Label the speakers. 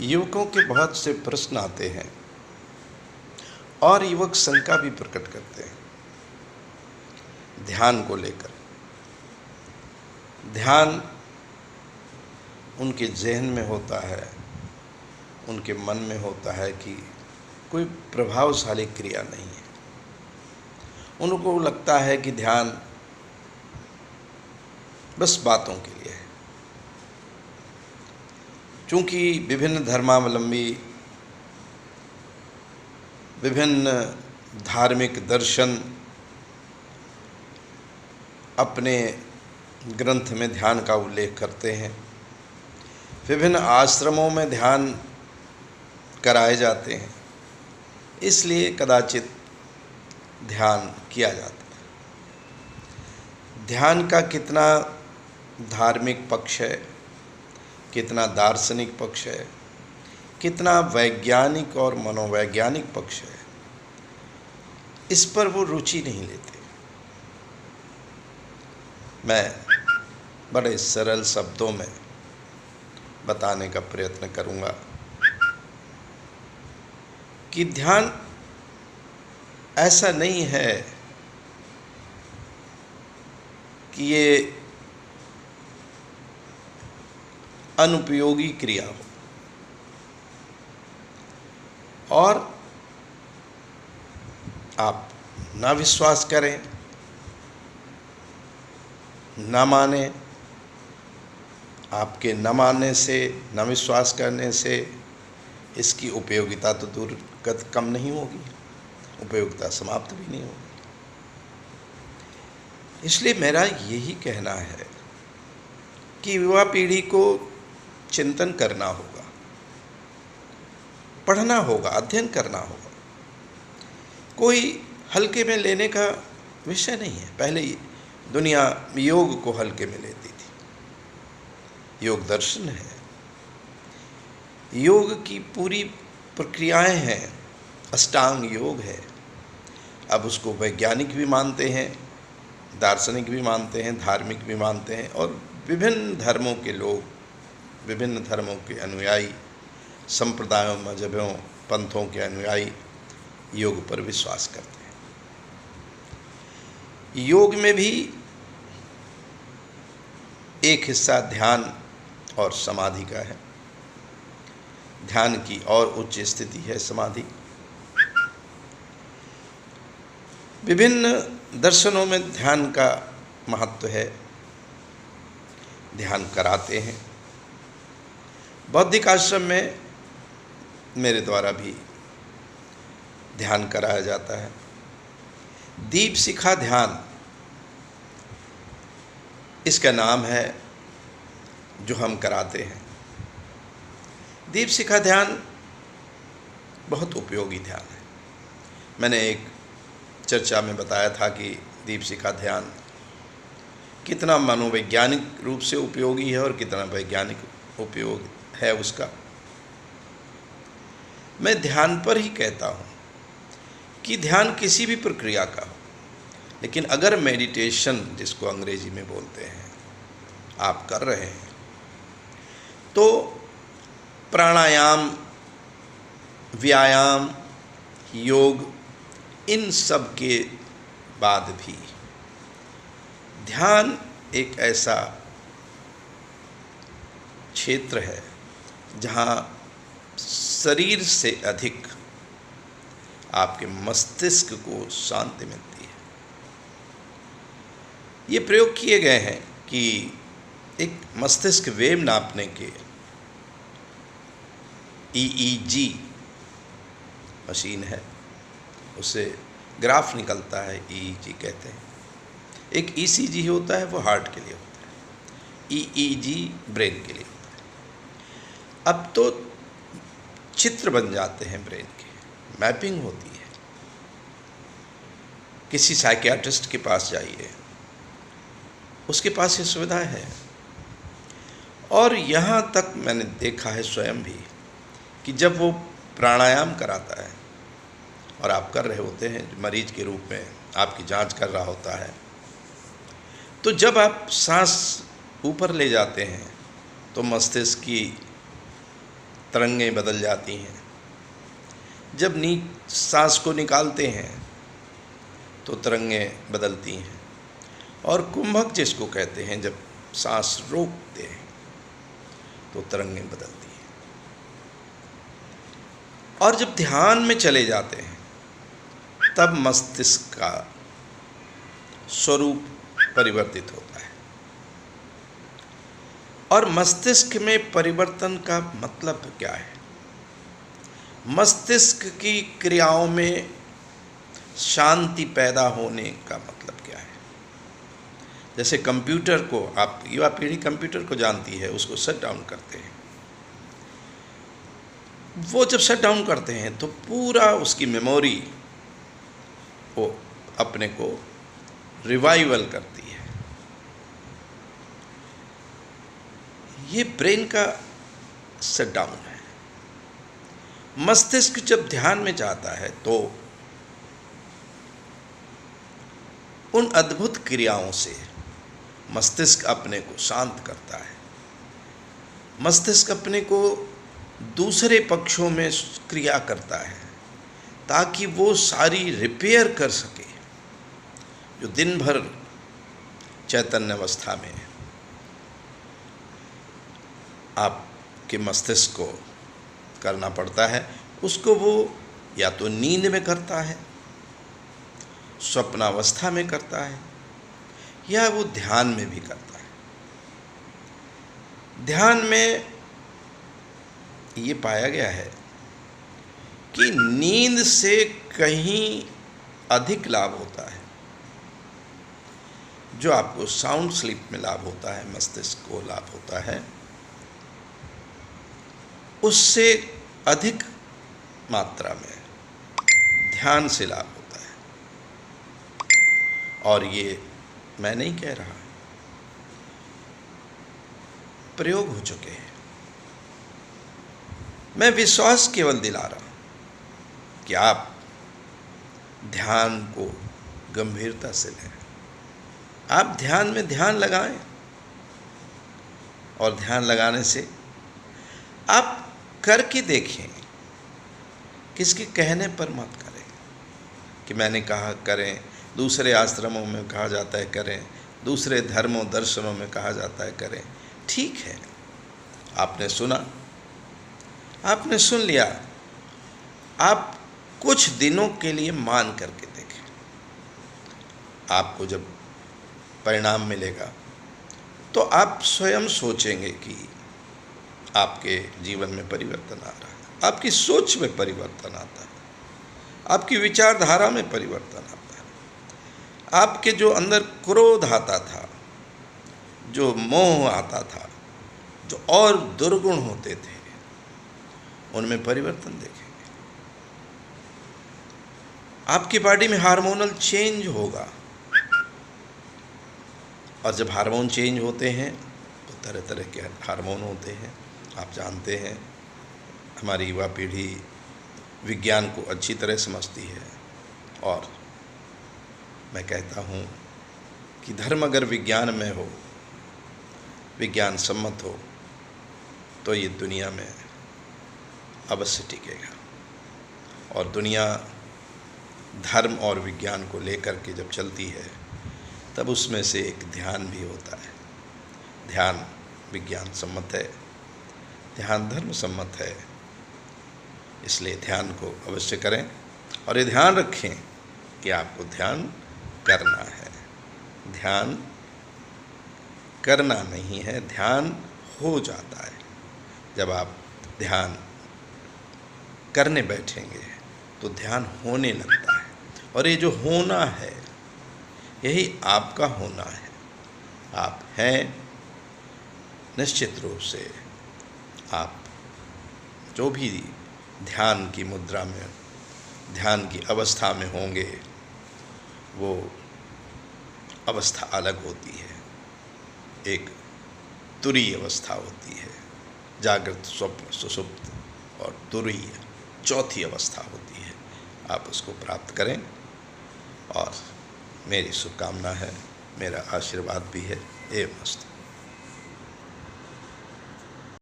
Speaker 1: युवकों के बहुत से प्रश्न आते हैं और युवक शंका भी प्रकट करते हैं ध्यान को लेकर। ध्यान उनके ज़हन में होता है, उनके मन में होता है कि कोई प्रभावशाली क्रिया नहीं है। उनको लगता है कि ध्यान बस बातों के लिए है। चूँकि विभिन्न धर्मावलंबी, विभिन्न धार्मिक दर्शन अपने ग्रंथ में ध्यान का उल्लेख करते हैं, विभिन्न आश्रमों में ध्यान कराए जाते हैं, इसलिए कदाचित ध्यान किया जाता है। ध्यान का कितना धार्मिक पक्ष है, कितना दार्शनिक पक्ष है, कितना वैज्ञानिक और मनोवैज्ञानिक पक्ष है, इस पर वो रुचि नहीं लेते। मैं बड़े सरल शब्दों में बताने का प्रयत्न करूंगा कि ध्यान ऐसा नहीं है कि ये अनुपयोगी क्रिया हो और आप ना विश्वास करें, न माने। आपके न मानने से, न विश्वास करने से इसकी उपयोगिता तो दूर कम नहीं होगी, उपयोगिता समाप्त भी नहीं होगी। इसलिए मेरा यही कहना है कि युवा पीढ़ी को चिंतन करना होगा, पढ़ना होगा, अध्ययन करना होगा। कोई हल्के में लेने का विषय नहीं है। पहले दुनिया योग को हल्के में लेती थी। योग दर्शन है, योग की पूरी प्रक्रियाएं हैं, अष्टांग योग है। अब उसको वैज्ञानिक भी मानते हैं, दार्शनिक भी मानते हैं, धार्मिक भी मानते हैं, और विभिन्न धर्मों के लोग, विभिन्न धर्मों के अनुयायी, संप्रदायों, मजहबों, पंथों के अनुयायी योग पर विश्वास करते हैं। योग में भी एक हिस्सा ध्यान और समाधि का है। ध्यान की और उच्च स्थिति है समाधि। विभिन्न दर्शनों में ध्यान का महत्व है, ध्यान कराते हैं। बौद्धिक आश्रम में मेरे द्वारा भी ध्यान कराया जाता है। दीप शिखा ध्यान इसका नाम है जो हम कराते हैं। दीप शिखा ध्यान बहुत उपयोगी ध्यान है। मैंने एक चर्चा में बताया था कि दीप शिखा ध्यान कितना मनोवैज्ञानिक रूप से उपयोगी है और कितना वैज्ञानिक उपयोग है उसका। मैं ध्यान पर ही कहता हूँ कि ध्यान किसी भी प्रक्रिया का हो, लेकिन अगर मेडिटेशन, जिसको अंग्रेजी में बोलते हैं, आप कर रहे हैं तो प्राणायाम, व्यायाम, योग, इन सब के बाद भी ध्यान एक ऐसा क्षेत्र है जहाँ शरीर से अधिक आपके मस्तिष्क को शांति मिलती है। ये प्रयोग किए गए हैं कि एक मस्तिष्क वेव नापने के EEG मशीन है, उससे ग्राफ निकलता है, EEG कहते हैं। एक ECG होता है, वो हार्ट के लिए होता है, EEG ब्रेन के लिए होता है। अब तो चित्र बन जाते हैं ब्रेन के, मैपिंग होती है। किसी साइकियाट्रिस्ट के पास जाइए, उसके पास ये सुविधा है। और यहाँ तक मैंने देखा है स्वयं भी कि जब वो प्राणायाम कराता है और आप कर रहे होते हैं, मरीज के रूप में आपकी जांच कर रहा होता है, तो जब आप सांस ऊपर ले जाते हैं तो मस्तिष्क की तरंगें बदल जाती हैं। जब सांस को निकालते हैं तो तरंगें बदलती हैं, और कुंभक जिसको कहते हैं, जब सांस रोकते हैं तो तरंगें बदलती हैं। और जब ध्यान में चले जाते हैं तब मस्तिष्क का स्वरूप परिवर्तित होता है। और मस्तिष्क में परिवर्तन का मतलब क्या है? मस्तिष्क की क्रियाओं में शांति पैदा होने का मतलब क्या है? जैसे कंप्यूटर को, आप युवा पीढ़ी कंप्यूटर को जानती है, उसको शट डाउन करते हैं। वो जब शट डाउन करते हैं तो पूरा उसकी मेमोरी वो अपने को रिवाइवल करती है। ये ब्रेन का शट डाउन है। मस्तिष्क जब ध्यान में जाता है तो उन अद्भुत क्रियाओं से मस्तिष्क अपने को शांत करता है। मस्तिष्क अपने को दूसरे पक्षों में क्रिया करता है ताकि वो सारी रिपेयर कर सके जो दिन भर चैतन्य अवस्था में आपके मस्तिष्क को करना पड़ता है। उसको वो या तो नींद में करता है, स्वप्नावस्था में करता है, या वो ध्यान में भी करता है। ध्यान में ये पाया गया है कि नींद से कहीं अधिक लाभ होता है। जो आपको साउंड स्लीप में लाभ होता है, मस्तिष्क को लाभ होता है, उससे अधिक मात्रा में ध्यान से लाभ होता है। और ये मैं नहीं कह रहा, प्रयोग हो चुके हैं। मैं विश्वास केवल दिला रहा हूं कि आप ध्यान को गंभीरता से लें। आप ध्यान में ध्यान लगाएं, और ध्यान लगाने से आप करके देखें। किसके कहने पर मत करें कि मैंने कहा करें। दूसरे आश्रमों में कहा जाता है करें, दूसरे धर्मों दर्शनों में कहा जाता है करें। ठीक है, आपने सुना, आपने सुन लिया। आप कुछ दिनों के लिए मान करके देखें। आपको जब परिणाम मिलेगा तो आप स्वयं सोचेंगे कि आपके जीवन में परिवर्तन आ रहा है, आपकी सोच में परिवर्तन आता है, आपकी विचारधारा में परिवर्तन आता है। आपके जो अंदर क्रोध आता था, जो मोह आता था, जो और दुर्गुण होते थे, उनमें परिवर्तन देखेंगे। आपकी बॉडी में हार्मोनल चेंज होगा, और जब हार्मोन चेंज होते हैं तो तरह तरह के हार्मोन होते हैं। आप जानते हैं, हमारी युवा पीढ़ी विज्ञान को अच्छी तरह समझती है, और मैं कहता हूँ कि धर्म अगर विज्ञान में हो, विज्ञान सम्मत हो, तो ये दुनिया में अवश्य टिकेगा। और दुनिया धर्म और विज्ञान को लेकर के जब चलती है तब उसमें से एक ध्यान भी होता है। ध्यान विज्ञान सम्मत है, ध्यान धर्म सम्मत है, इसलिए ध्यान को अवश्य करें। और ये ध्यान रखें कि आपको ध्यान करना है, ध्यान करना नहीं है। ध्यान हो जाता है। जब आप ध्यान करने बैठेंगे तो ध्यान होने लगता है, और ये जो होना है यही आपका होना है। आप हैं निश्चित रूप से। आप जो भी ध्यान की मुद्रा में, ध्यान की अवस्था में होंगे, वो अवस्था अलग होती है। एक तुरीय अवस्था होती है, जागृत, स्वप्न, सुषुप्त, और तुरीय चौथी अवस्था होती है। आप उसको प्राप्त करें, और मेरी शुभकामना है, मेरा आशीर्वाद भी है। एवं अस्तु।